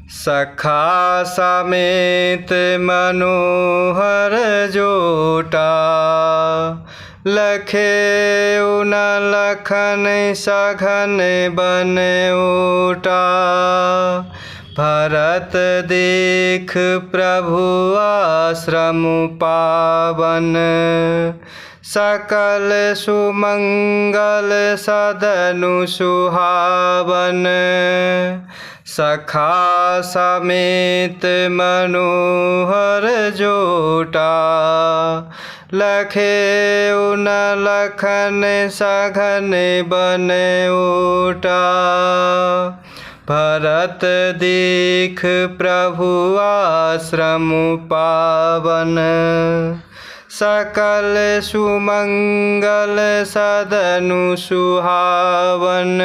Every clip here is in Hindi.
सखा समेत मनोहर जोटा। लखे उन लखन सघन बन ओटा। भरत देख प्रभु आश्रम पावन। सकल सुमंगल सदनु सुहावन। सखा समेत मनोहर जोटा। लखे उन लखन सघन बन ओटा। भरत देख प्रभु आश्रम पावन। सकल सुमंगल सदनु सुहावन।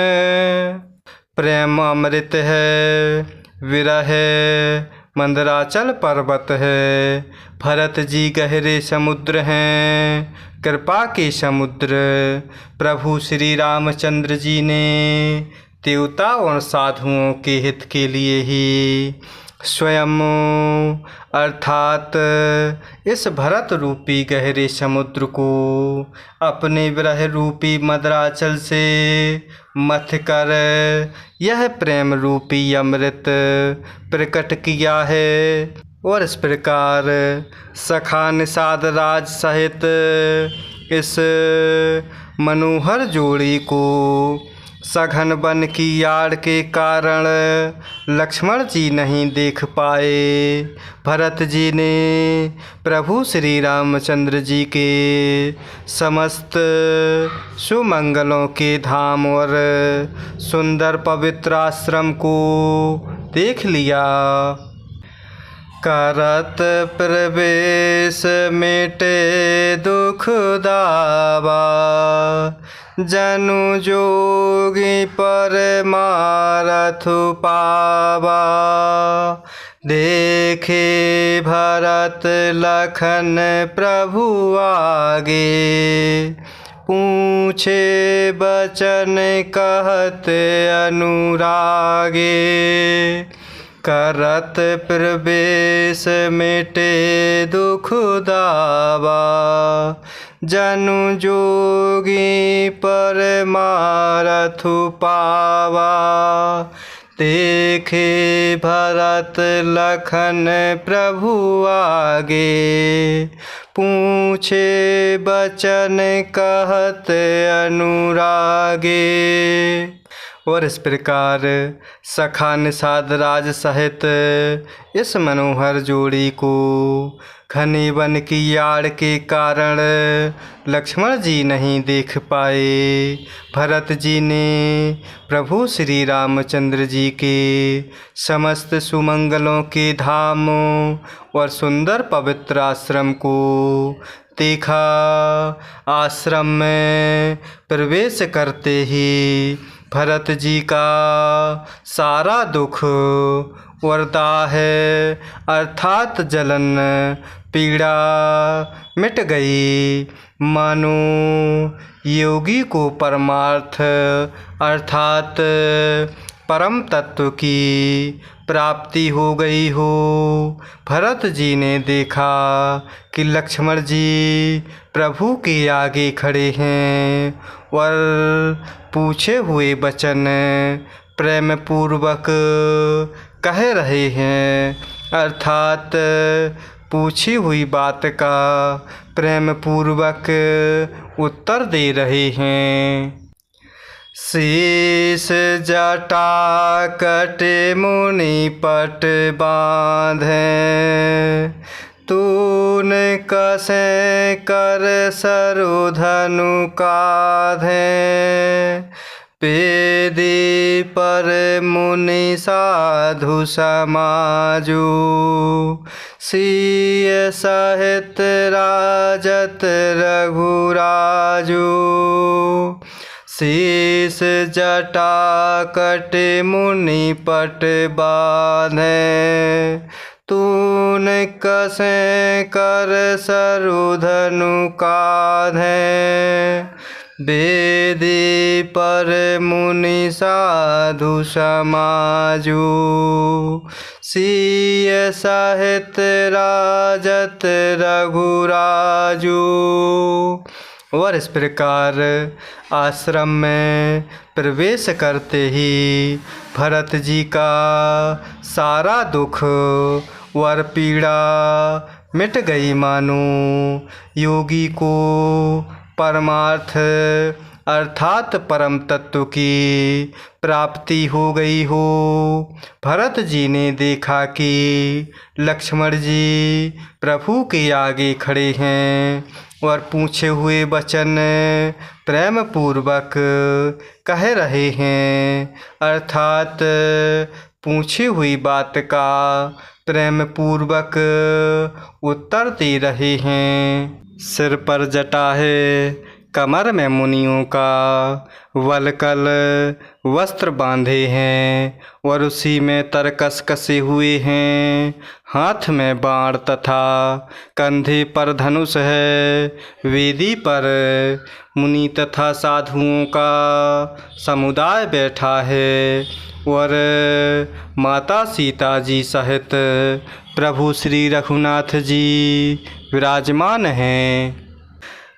प्रेम अमृत है, विरह मंदराचल पर्वत है। भरत जी गहरे समुद्र हैं, कृपा के समुद्र। प्रभु श्री रामचंद्र जी ने देवता और साधुओं के हित के लिए ही स्वयं अर्थात इस भरत रूपी गहरे समुद्र को अपने विरह रूपी मदराचल से मथ कर यह प्रेम रूपी अमृत प्रकट किया है। और इस प्रकार सखा निषाद राज सहित इस मनोहर जोड़ी को सघन वन की आड़ के कारण लक्ष्मण जी नहीं देख पाए। भरत जी ने प्रभु श्री रामचंद्र जी के समस्त सुमंगलों के धाम और सुंदर पवित्र आश्रम को देख लिया। करत प्रवेश मिटे दुख दावा। जनु जोगी परमारथ पावा। देखे भरत लखन प्रभु आगे। पूछे बचन कहत अनुरागे। करत प्रवेश मिटे दुख दावा। जनु जोगी परमारथ पावा। देखे भरत लखन प्रभु आगे। पूछे बचन कहत अनुरागे। और इस प्रकार सखा निषाद राज सहित इस मनोहर जोड़ी को घने वन की आड़ के कारण लक्ष्मण जी नहीं देख पाए। भरत जी ने प्रभु श्री रामचंद्र जी के समस्त सुमंगलों के धाम और सुंदर पवित्र आश्रम को देखा। आश्रम में प्रवेश करते ही भरत जी का सारा दुख और दाह अर्थात जलन पीड़ा मिट गई। मानो योगी को परमार्थ अर्थात परम तत्व की प्राप्ति हो गई हो। भरत जी ने देखा कि लक्ष्मण जी प्रभु के आगे खड़े हैं और पूछे हुए वचन प्रेम पूर्वक कह रहे हैं अर्थात पूछी हुई बात का प्रेम पूर्वक उत्तर दे रहे हैं। शीश जटा कटे मुनि पट बांधे। तूने कसे कर सरु धनु काधे। पेदी पर मुनि साधु समाजू। सिय सहित राजत रघुराजू। शीश जटा कटे मुनि पट बांधे। तूने कसे कर सरु धनु काधे। वेदी पर मुनि साधु समाजू। सिय सहित राजत रघुराजू। और इस प्रकार आश्रम में प्रवेश करते ही भरत जी का सारा दुख और पीड़ा मिट गई। मानो योगी को परमार्थ अर्थात परम तत्व की प्राप्ति हो गई हो। भरत जी ने देखा कि लक्ष्मण जी प्रभु के आगे खड़े हैं और पूछे हुए वचन प्रेम पूर्वक कह रहे हैं, अर्थात पूछी हुई बात का प्रेम पूर्वक उत्तर दे रहे हैं। सिर पर जटा है, कमर में मुनियों का वलकल वस्त्र बांधे हैं और उसी में तरकस कसे हुए हैं। हाथ में बाण तथा कंधे पर धनुष है। वेदी पर मुनि तथा साधुओं का समुदाय बैठा है और माता सीता जी सहित प्रभु श्री रघुनाथ जी विराजमान हैं।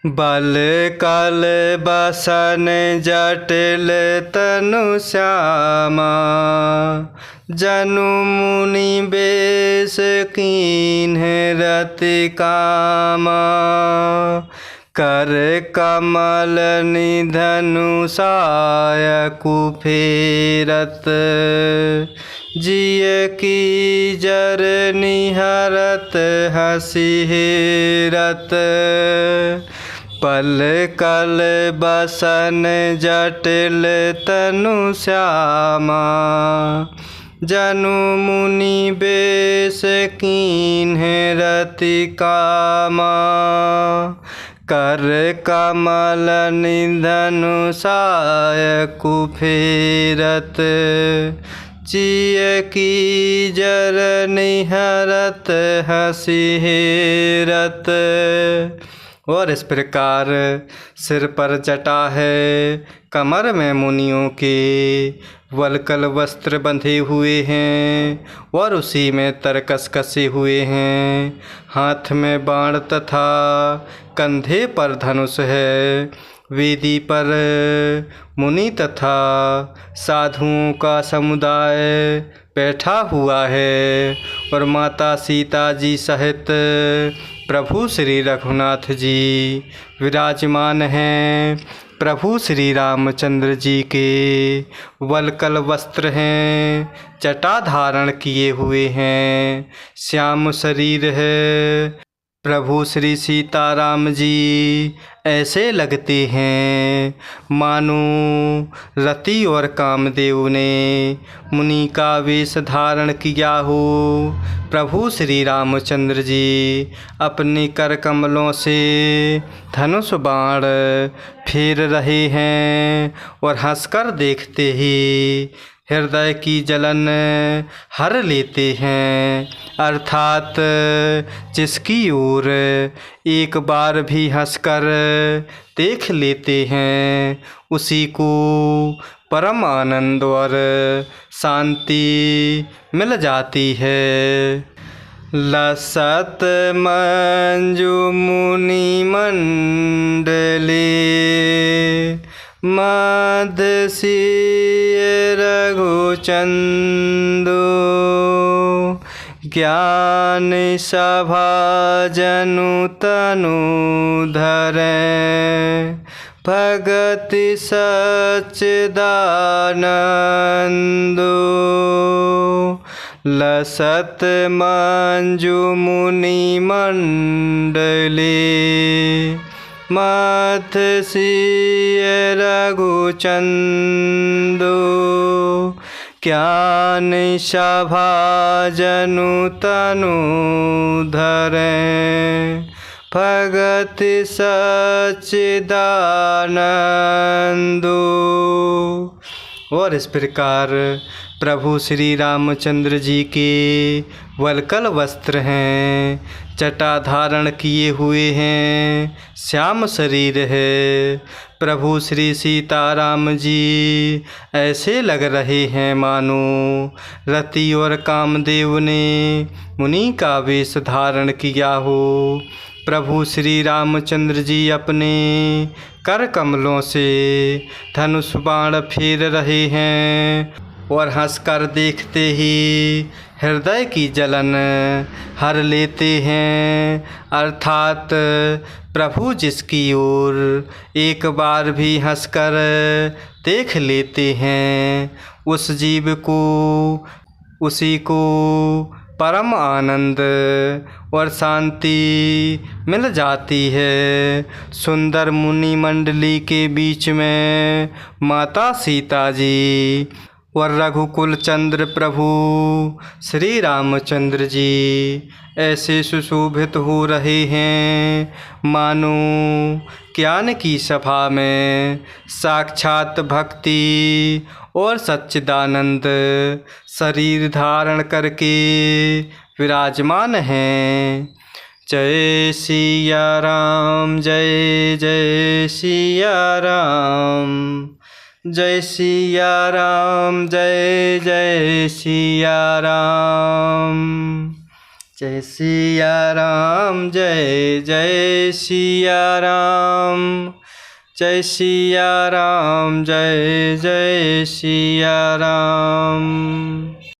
बल कल बसन जटिल तनु श्यामा, जनु मुनि बेश कीन्ह रति कामा। कर कमल निधनु साय कुफेरत, जिय की जर निहरत हसी हेरत। पल कल बसन जटिल तनु श्यामा, जनु मुनि बेश कीन्ह रति कामा। कर कमल निधनु साय कुफेरत, जिय की जर निहरत हसी हेरत। और इस प्रकार सिर पर जटा है, कमर में मुनियों के वलकल वस्त्र बंधे हुए हैं और उसी में तरकस कसे हुए हैं। हाथ में बाण तथा कंधे पर धनुष है। वेदी पर मुनि तथा साधुओं का समुदाय बैठा हुआ है और माता सीता जी सहित प्रभु श्री रघुनाथ जी विराजमान हैं। प्रभु श्री रामचंद्र जी के वलकल वस्त्र हैं, जटा धारण किए हुए हैं, श्याम शरीर है। प्रभु श्री सीताराम जी ऐसे लगते हैं मानो रति और कामदेव ने मुनि का वेश धारण किया हो। प्रभु श्री रामचंद्र जी अपने कर कमलों से धनुष बाण फेर रहे हैं और हंसकर देखते ही हृदय की जलन हर लेते हैं, अर्थात जिसकी ओर एक बार भी हंसकर देख लेते हैं उसी को परम आनंद और शांति मिल जाती है। लसत मंजु मुनि मंडले, मदसी रघुचंदो। ज्ञान सभा जनु तनु धरें, भगति सच्चिदानंदो। लसत मंजु मुनि मंडले, मत्स्य रघुचंदो। ज्ञान सभा जनु तनु धरें, भगति सच्चिदानंदो। और इस प्रकार प्रभु श्री रामचंद्र जी के वल्कल वस्त्र हैं, जटा धारण किए हुए हैं, श्याम शरीर है। प्रभु श्री सीताराम जी ऐसे लग रहे हैं मानो रति और कामदेव ने मुनि का वेश धारण किया हो। प्रभु श्री रामचंद्र जी अपने कर कमलों से धनुष बाण फेर रहे हैं और हंसकर देखते ही हृदय की जलन हर लेते हैं। अर्थात प्रभु जिसकी ओर एक बार भी हंसकर देख लेते हैं, उस जीव को, उसी को परम आनंद और शांति मिल जाती है। सुंदर मुनि मंडली के बीच में माता सीता जी और रघुकुल चंद्र प्रभु श्री रामचंद्र जी ऐसे सुशोभित हो रहे हैं मानो ज्ञान की सभा में साक्षात भक्ति और सच्चिदानंद शरीर धारण करके विराजमान हैं। जय सिया राम, जय जय सिया राम, जय सिया राम, जय जय सिया राम, जय सिया राम, जय जय सिया राम, जय सिया राम, जय जय सिया राम।